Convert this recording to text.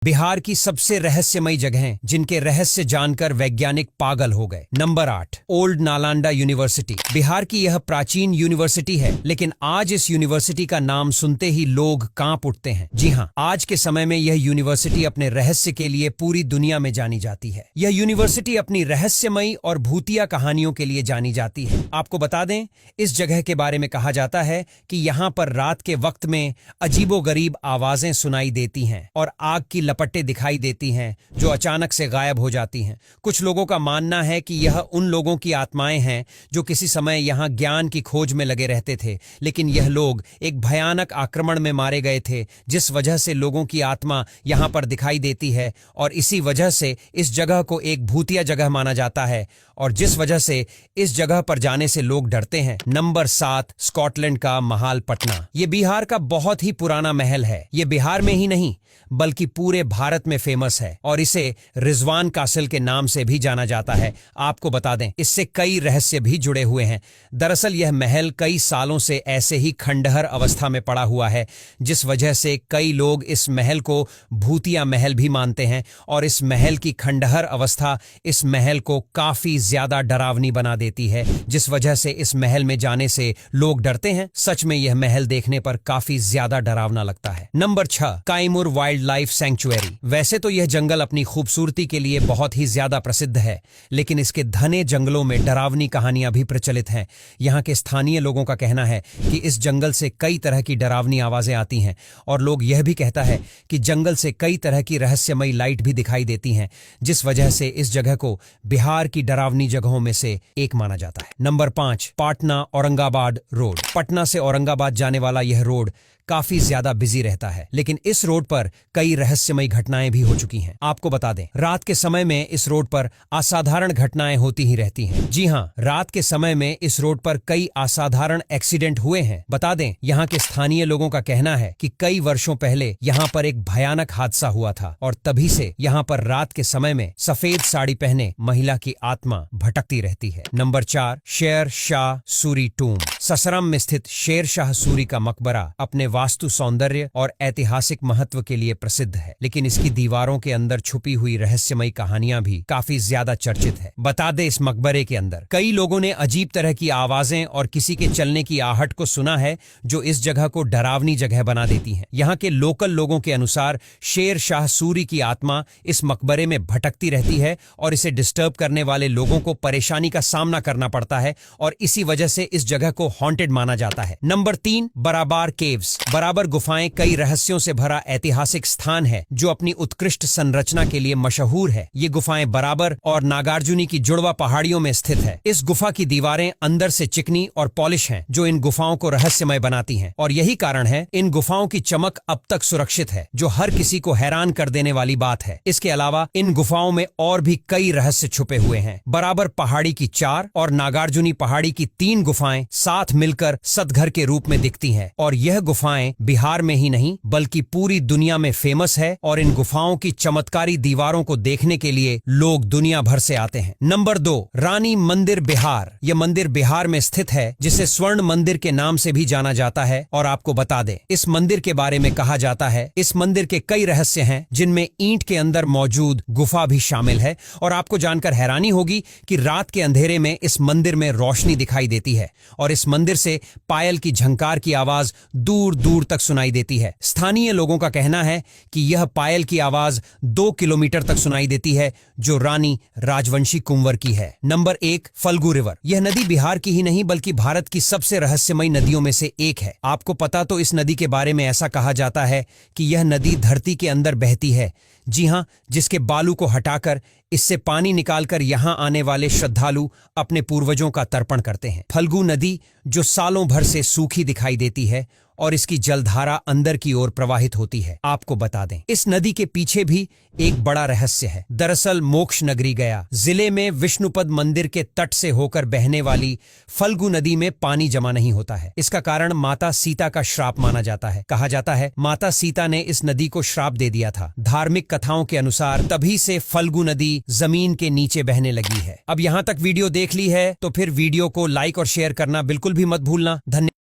बिहार की सबसे रहस्यमयी जगहें जिनके रहस्य जानकर वैज्ञानिक पागल हो गए। Number 8, old Nalanda university. Bihar की यह प्राचीन यूनिवर्सिटी है, लेकिन आज इस यूनिवर्सिटी का नाम सुनते ही लोग कांप उठते हैं। जी हाँ, आज के समय में यह यूनिवर्सिटी अपने रहस्य के लिए पूरी दुनिया में जानी जाती है। यह यूनिवर्सिटी अपनी रहस्यमयी और भूतिया कहानियों के लिए जानी जाती है। आपको बता दें, इस जगह के बारे में कहा जाता है कि यहाँ पर रात के वक्त में अजीबोगरीब आवाजें सुनाई देती हैं और आग की लपटें दिखाई देती हैं जो अचानक से गायब हो जाती हैं। कुछ लोगों का मानना है कि यह उन लोगों की आत्माएं हैं जो किसी समय यहाँ ज्ञान की खोज में लगे रहते थे, लेकिन यह लोग एक भयानक आक्रमण में मारे गए थे, जिस वजह से लोगों की आत्मा यहाँ पर दिखाई देती है और इसी वजह से इस जगह को एक भूतिया जगह माना जाता है और जिस वजह से इस जगह पर जाने से लोग डरते हैं। नंबर 7, स्कॉटलैंड का महाल पटना। ये बिहार का बहुत ही पुराना महल है। ये बिहार में ही नहीं बल्कि पूरे भारत में फेमस है और इसे रिजवान कासिल के नाम से भी जाना जाता है। आपको बता दें, इससे कई रहस्य भी जुड़े हुए हैं। दरअसल यह महल कई सालों से ऐसे ही खंडहर अवस्था में पड़ा हुआ है, जिस वजह से कई लोग इस महल को भूतिया महल भी मानते हैं और इस महल की खंडहर अवस्था इस महल को काफी ज्यादा डरावनी बना देती है, जिस वजह से इस महल में जाने से लोग डरते हैं। सच में यह महल देखने पर काफी ज्यादा डरावना लगता है। Number 6, Kaimur wildlife sanctuary. वैसे तो यह जंगल अपनी खूबसूरती के लिए बहुत ही ज्यादा प्रसिद्ध है, लेकिन इसके घने जंगलों में डरावनी कहानियां भी प्रचलित हैं। यहाँ के स्थानीय लोगों का कहना है कि इस जंगल से कई तरह की डरावनी आवाजें आती हैं और लोग यह भी कहता है कि जंगल से कई तरह की रहस्यमयी लाइट भी दिखाई देती हैं, जिस वजह से इस जगह को बिहार की डरावनी जगहों में से एक माना जाता है। Number 5, Patna Aurangabad road. पटना से औरंगाबाद जाने वाला यह रोड काफी ज्यादा बिजी रहता है, लेकिन इस रोड पर कई रहस्यमयी घटनाएं भी हो चुकी हैं। आपको बता दें, रात के समय में इस रोड पर असाधारण घटनाएं होती ही रहती हैं। जी हाँ, रात के समय में इस रोड पर कई असाधारण एक्सीडेंट हुए हैं। बता दें, यहाँ के स्थानीय लोगों का कहना है कि कई वर्षों पहले यहाँ पर एक भयानक हादसा हुआ था और तभी से यहाँ पर रात के समय में सफेद साड़ी पहने महिला की आत्मा भटकती रहती है। नंबर 4, शेर शाह सूरी टूम। ससरम में स्थित शेर शाह सूरी का मकबरा अपने वास्तु सौंदर्य और ऐतिहासिक महत्व के लिए प्रसिद्ध है, लेकिन इसकी दीवारों के अंदर छुपी हुई रहस्यमयी कहानियां भी काफी ज्यादा चर्चित है। बता दे, इस मकबरे के अंदर कई लोगों ने अजीब तरह की आवाजें और किसी के चलने की आहट को सुना है, जो इस जगह को डरावनी जगह बना देती है। यहाँ के लोकल लोगों के अनुसार शेर शाह सूरी की आत्मा इस मकबरे में भटकती रहती है और इसे डिस्टर्ब करने वाले लोगों को परेशानी का सामना करना पड़ता है और इसी वजह से इस जगह को हॉन्टेड माना जाता है। नंबर 3, बराबर केव्स। बराबर गुफाएं कई रहस्यों से भरा ऐतिहासिक स्थान है जो अपनी उत्कृष्ट संरचना के लिए मशहूर है। ये गुफाएं बराबर और नागार्जुनी की जुड़वा पहाड़ियों में स्थित है। इस गुफा की दीवारें अंदर से चिकनी और पॉलिश हैं, जो इन गुफाओं को रहस्यमय बनाती हैं और यही कारण है इन गुफाओं की चमक अब तक सुरक्षित है, जो हर किसी को हैरान कर देने वाली बात है। इसके अलावा इन गुफाओं में और भी कई रहस्य छुपे हुए हैं। बराबर पहाड़ी की 4 और नागार्जुनी पहाड़ी की 3 गुफाएं साथ मिलकर सतघर के रूप में दिखती हैं और यह गुफाएं बिहार में ही नहीं बल्कि पूरी दुनिया में फेमस है और इन गुफाओं की चमत्कारी दीवारों को देखने के लिए लोग दुनिया भर से आते हैं। नंबर 2, रानी मंदिर बिहार। यह मंदिर बिहार में स्थित है, जिसे स्वर्ण मंदिर के नाम से भी जाना जाता है और आपको बता दें, इस मंदिर के बारे में कहा जाता है इस मंदिर के कई रहस्य हैं, जिनमें ईंट के अंदर मौजूद गुफा भी शामिल है और आपको जानकर हैरानी होगी कि रात के अंधेरे में इस मंदिर में रोशनी दिखाई देती है और इस मंदिर से पायल की झंकार की आवाज दूर दूर तक सुनाई देती है। स्थानीय लोगों का कहना है कि यह पायल की आवाज 2 किलोमीटर तक सुनाई देती है, जो रानी राजवंशी कुंवर की है। Number 1, Phalgu river. यह नदी बिहार की ही नहीं बल्कि भारत की सबसे रहस्यमयी नदियों में से एक है। आपको पता तो इस नदी के बारे में ऐसा कहा जाता है कि यह नदी धरती के अंदर बहती है। जी हाँ, जिसके बालू को हटाकर इससे पानी निकालकर यहाँ आने वाले श्रद्धालु अपने पूर्वजों का तर्पण करते हैं। फल्गु नदी जो सालों भर से सूखी दिखाई देती है और इसकी जलधारा अंदर की ओर प्रवाहित होती है। आपको बता दें, इस नदी के पीछे भी एक बड़ा रहस्य है। दरअसल मोक्ष नगरी गया जिले में विष्णुपद मंदिर के तट से होकर बहने वाली फल्गु नदी में पानी जमा नहीं होता है। इसका कारण माता सीता का श्राप माना जाता है। कहा जाता है माता सीता ने इस नदी को श्राप दे दिया था। धार्मिक कथाओं के अनुसार तभी से फल्गु नदी जमीन के नीचे बहने लगी है। अब यहाँ तक वीडियो देख ली है तो फिर वीडियो को लाइक और शेयर करना बिल्कुल भी मत भूलना। धन्यवाद।